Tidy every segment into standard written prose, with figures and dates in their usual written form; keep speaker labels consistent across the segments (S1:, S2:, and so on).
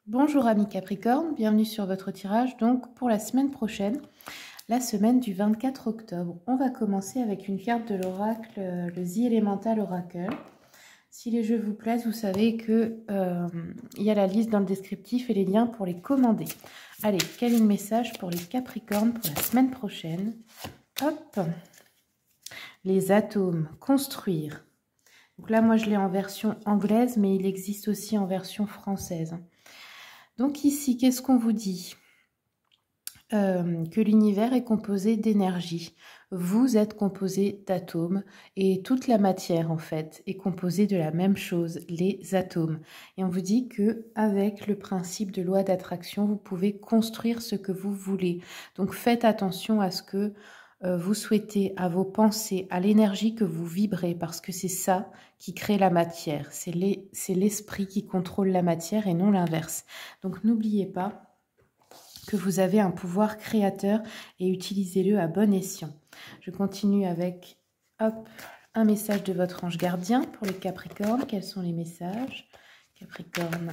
S1: Bonjour amis Capricorne, bienvenue sur votre tirage donc pour la semaine prochaine, la semaine du 24 octobre. On va commencer avec une carte de l'oracle, le The Elemental Oracle. Si les jeux vous plaisent, vous savez que il y a la liste dans le descriptif et les liens pour les commander. Allez, quel est le message pour les Capricornes pour la semaine prochaine? Hop, les atomes, construire. Donc là, moi je l'ai en version anglaise, mais il existe aussi en version française. Donc ici, qu'est-ce qu'on vous dit? Que l'univers est composé d'énergie. Vous êtes composé d'atomes et toute la matière en fait est composée de la même chose, les atomes. Et on vous dit que avec le principe de loi d'attraction, vous pouvez construire ce que vous voulez. Donc faites attention à ce que vous souhaitez, à vos pensées, à l'énergie que vous vibrez, parce que c'est ça qui crée la matière. C'est l'esprit qui contrôle la matière et non l'inverse. Donc n'oubliez pas que vous avez un pouvoir créateur et utilisez-le à bon escient. Je continue avec hop, un message de votre ange gardien pour les Capricornes. Quels sont les messages? Capricorne,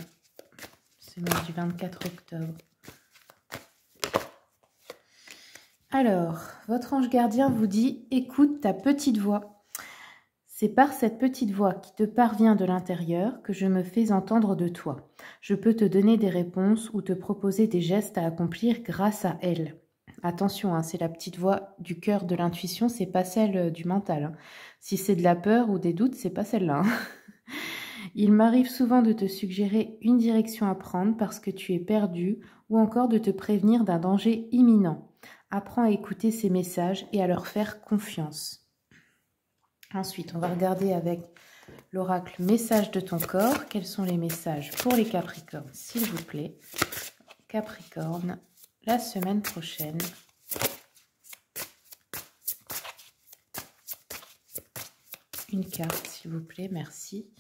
S1: semaine du 24 octobre. Alors, votre ange gardien vous dit, écoute ta petite voix. C'est par cette petite voix qui te parvient de l'intérieur que je me fais entendre de toi. Je peux te donner des réponses ou te proposer des gestes à accomplir grâce à elle. Attention, hein, c'est la petite voix du cœur de l'intuition, c'est pas celle du mental. Hein. Si c'est de la peur ou des doutes, c'est pas celle-là. Hein. Il m'arrive souvent de te suggérer une direction à prendre parce que tu es perdu ou encore de te prévenir d'un danger imminent. Apprends à écouter ces messages et à leur faire confiance. Ensuite, on va regarder avec l'oracle message de ton corps. Quels sont les messages pour les Capricornes, s'il vous plaît? Capricorne, la semaine prochaine. Une carte, s'il vous plaît, merci.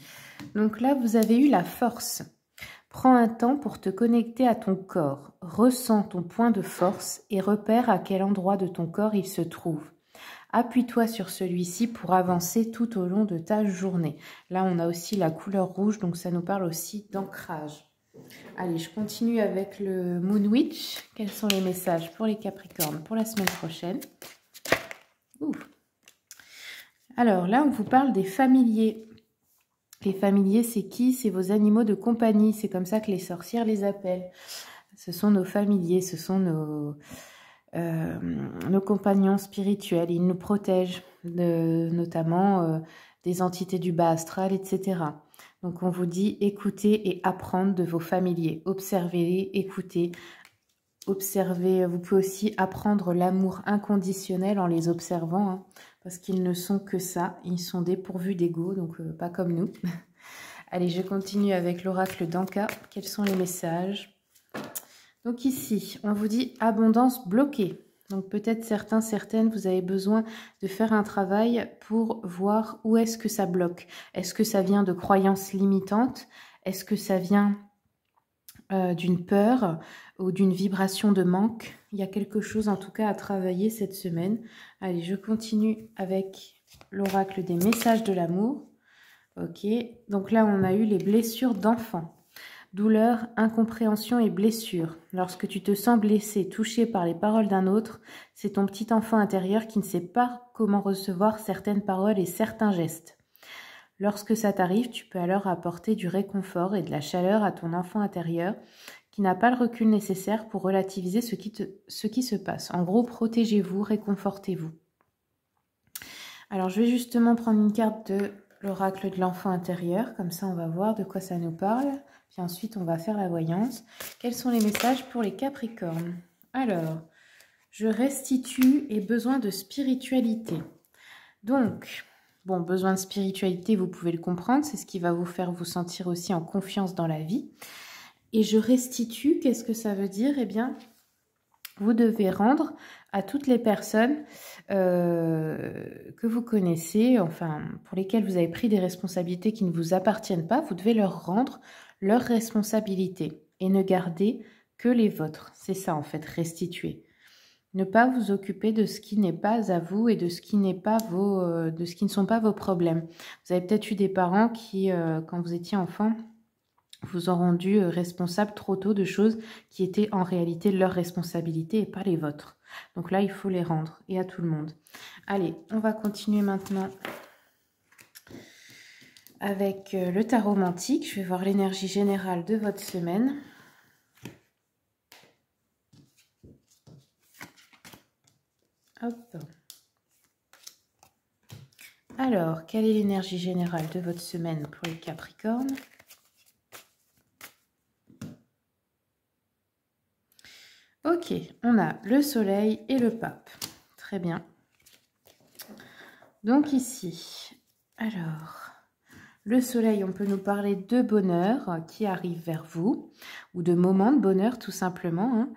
S1: Donc là, vous avez eu la force. Prends un temps pour te connecter à ton corps. Ressens ton point de force et repère à quel endroit de ton corps il se trouve. Appuie-toi sur celui-ci pour avancer tout au long de ta journée. Là, on a aussi la couleur rouge, donc ça nous parle aussi d'ancrage. Allez, je continue avec le Moon Witch. Quels sont les messages pour les Capricornes pour la semaine prochaine? Alors là, on vous parle des familiers. Les familiers, c'est qui? C'est vos animaux de compagnie. C'est comme ça que les sorcières les appellent. Ce sont nos familiers, ce sont nos compagnons spirituels. Ils nous protègent, notamment des entités du bas astral, etc. Donc on vous dit écoutez et apprendre de vos familiers. Observez-les, écoutez, observez. Vous pouvez aussi apprendre l'amour inconditionnel en les observant, hein, parce qu'ils ne sont que ça. Ils sont dépourvus d'ego, donc pas comme nous. Allez, je continue avec l'oracle d'Anka. Quels sont les messages? Donc ici, on vous dit abondance bloquée. Donc peut-être certains, certaines, vous avez besoin de faire un travail pour voir où est-ce que ça bloque. Est-ce que ça vient de croyances limitantes? Est-ce que ça vient d'une peur ou d'une vibration de manque? Il y a quelque chose en tout cas à travailler cette semaine. Allez, je continue avec l'oracle des messages de l'amour. Ok, donc là on a eu les blessures d'enfants. Douleur, incompréhension et blessure. Lorsque tu te sens blessé, touché par les paroles d'un autre, c'est ton petit enfant intérieur qui ne sait pas comment recevoir certaines paroles et certains gestes. Lorsque ça t'arrive, tu peux alors apporter du réconfort et de la chaleur à ton enfant intérieur qui n'a pas le recul nécessaire pour relativiser ce qui se passe. En gros, protégez-vous, réconfortez-vous. Alors, je vais justement prendre une carte de l'oracle de l'enfant intérieur. Comme ça, on va voir de quoi ça nous parle. Puis ensuite, on va faire la voyance. Quels sont les messages pour les Capricornes? Alors, je restitue et besoin de spiritualité. Donc, bon, besoin de spiritualité, vous pouvez le comprendre. C'est ce qui va vous faire vous sentir aussi en confiance dans la vie. Et je restitue, qu'est-ce que ça veut dire? Eh bien, vous devez rendre à toutes les personnes que vous connaissez, enfin, pour lesquelles vous avez pris des responsabilités qui ne vous appartiennent pas, vous devez leur rendre leurs responsabilités et ne garder que les vôtres. C'est ça, en fait, restituer. Ne pas vous occuper de ce qui n'est pas à vous et de ce qui n'est pas de ce qui ne sont pas vos problèmes. Vous avez peut-être eu des parents qui, quand vous étiez enfant, vous ont rendu responsable trop tôt de choses qui étaient en réalité leur responsabilité et pas les vôtres. Donc là, il faut les rendre et à tout le monde. Allez, on va continuer maintenant avec le tarot mantique. Je vais voir l'énergie générale de votre semaine. Hop. Alors, quelle est l'énergie générale de votre semaine pour les Capricornes? Ok, on a le soleil et le pape. Très bien. Donc ici, alors, le soleil, on peut nous parler de bonheur qui arrive vers vous, ou de moments de bonheur tout simplement. Hein.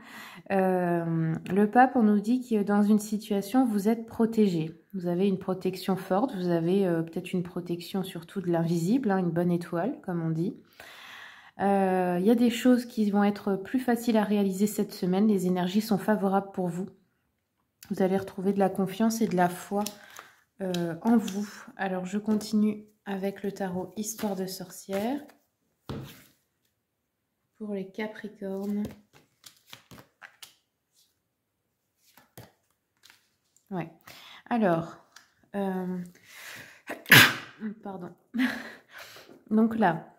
S1: Le pape, on nous dit que dans une situation, vous êtes protégé. Vous avez une protection forte, vous avez peut-être une protection surtout de l'invisible, hein, une bonne étoile, comme on dit. Il y a des choses qui vont être plus faciles à réaliser cette semaine. Les énergies sont favorables pour vous. Vous allez retrouver de la confiance et de la foi en vous. Alors, je continue avec le tarot Histoire de sorcière. Pour les Capricornes. Ouais. Alors, pardon. Donc là,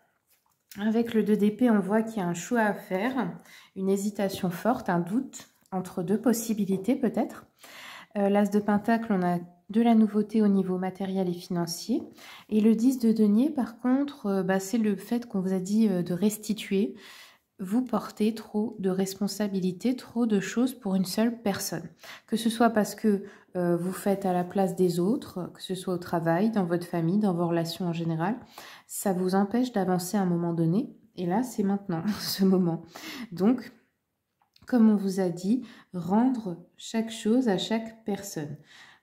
S1: avec le 2 d'épée, on voit qu'il y a un choix à faire, une hésitation forte, un doute entre deux possibilités peut-être. L'As de Pentacle, on a de la nouveauté au niveau matériel et financier. Et le 10 de denier, par contre, c'est le fait qu'on vous a dit de restituer. Vous portez trop de responsabilités, trop de choses pour une seule personne. Que ce soit parce que vous faites à la place des autres, que ce soit au travail, dans votre famille, dans vos relations en général, ça vous empêche d'avancer à un moment donné. Et là, c'est maintenant, ce moment. Donc, comme on vous a dit, rendre chaque chose à chaque personne.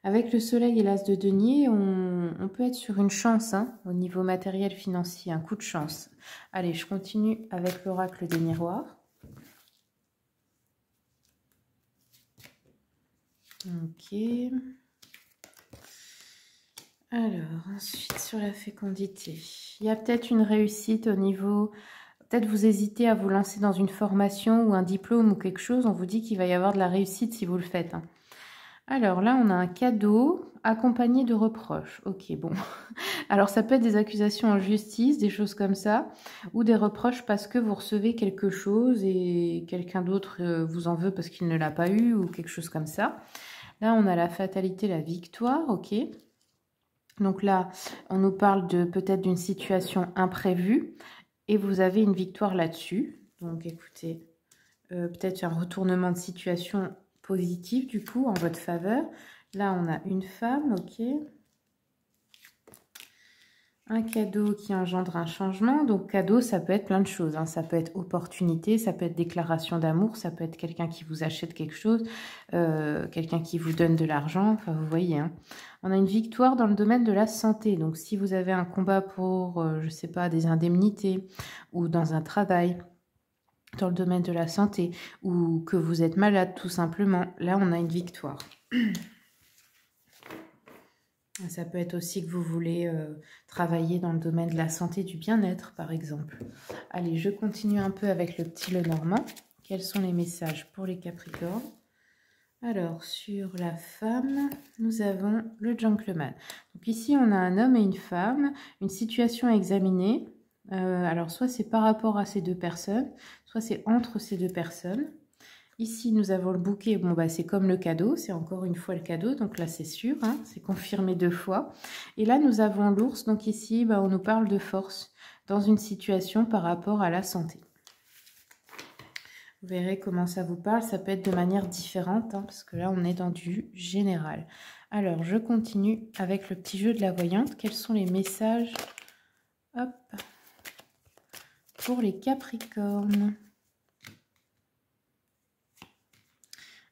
S1: Avec le soleil et l'as de denier, on peut être sur une chance hein, au niveau matériel financier, un coup de chance. Allez, je continue avec l'oracle des miroirs. Ok. Alors, ensuite sur la fécondité. Il y a peut-être une réussite au niveau... Peut-être vous hésitez à vous lancer dans une formation ou un diplôme ou quelque chose. On vous dit qu'il va y avoir de la réussite si vous le faites. Hein. Alors là, on a un cadeau accompagné de reproches. Ok, bon. Alors ça peut être des accusations en justice, des choses comme ça, ou des reproches parce que vous recevez quelque chose et quelqu'un d'autre vous en veut parce qu'il ne l'a pas eu ou quelque chose comme ça. Là, on a la fatalité, la victoire, ok. Donc là, on nous parle de peut-être d'une situation imprévue et vous avez une victoire là-dessus. Donc écoutez, peut-être un retournement de situation positif du coup en votre faveur. Là, on a une femme, ok. Un cadeau qui engendre un changement. Donc, cadeau, ça peut être plein de choses. Hein. Ça peut être opportunité, ça peut être déclaration d'amour, ça peut être quelqu'un qui vous achète quelque chose, quelqu'un qui vous donne de l'argent. Enfin, vous voyez. Hein. On a une victoire dans le domaine de la santé. Donc, si vous avez un combat pour, je ne sais pas, des indemnités ou dans un travail dans le domaine de la santé ou que vous êtes malade tout simplement, là, on a une victoire. Ça peut être aussi que vous voulez travailler dans le domaine de la santé, du bien-être, par exemple. Allez, je continue un peu avec le petit Lenormand. Quels sont les messages pour les Capricornes? Alors, sur la femme, nous avons le gentleman. Donc ici, on a un homme et une femme, une situation à examiner. Alors, soit c'est par rapport à ces deux personnes, soit c'est entre ces deux personnes. Ici, nous avons le bouquet. Bon, bah, c'est comme le cadeau. C'est encore une fois le cadeau. Donc là, c'est sûr. Hein, c'est confirmé 2 fois. Et là, nous avons l'ours. Donc ici, bah, on nous parle de force dans une situation par rapport à la santé. Vous verrez comment ça vous parle. Ça peut être de manière différente. Hein, parce que là, on est dans du général. Alors, je continue avec le petit jeu de la voyante. Quels sont les messages hop, pour les Capricornes?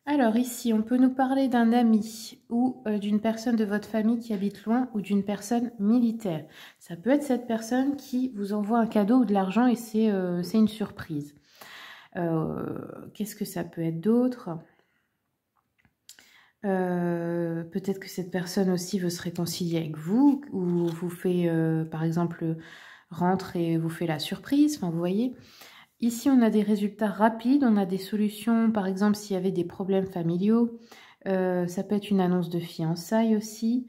S1: Alors ici, on peut nous parler d'un ami ou d'une personne de votre famille qui habite loin ou d'une personne militaire. Ça peut être cette personne qui vous envoie un cadeau ou de l'argent et c'est une surprise. Qu'est-ce que ça peut être d'autre? Peut-être que cette personne aussi veut se réconcilier avec vous ou vous fait par exemple rentre et vous fait la surprise, enfin vous voyez. Ici, on a des résultats rapides, on a des solutions, par exemple, s'il y avait des problèmes familiaux, ça peut être une annonce de fiançailles aussi.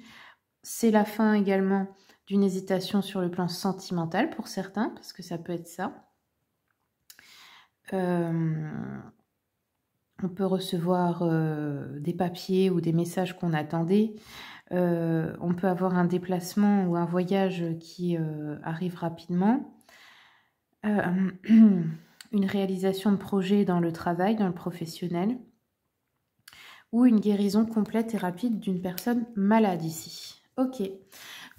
S1: C'est la fin également d'une hésitation sur le plan sentimental pour certains, parce que ça peut être ça. On peut recevoir des papiers ou des messages qu'on attendait. On peut avoir un déplacement ou un voyage qui arrive rapidement. Une réalisation de projet dans le travail, dans le professionnel. Ou une guérison complète et rapide d'une personne malade ici. Ok,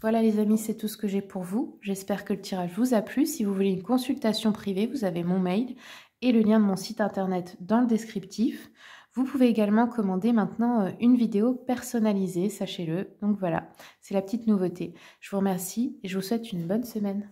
S1: voilà les amis, c'est tout ce que j'ai pour vous. J'espère que le tirage vous a plu. Si vous voulez une consultation privée, vous avez mon mail et le lien de mon site internet dans le descriptif. Vous pouvez également commander maintenant une vidéo personnalisée, sachez-le. Donc voilà, c'est la petite nouveauté. Je vous remercie et je vous souhaite une bonne semaine.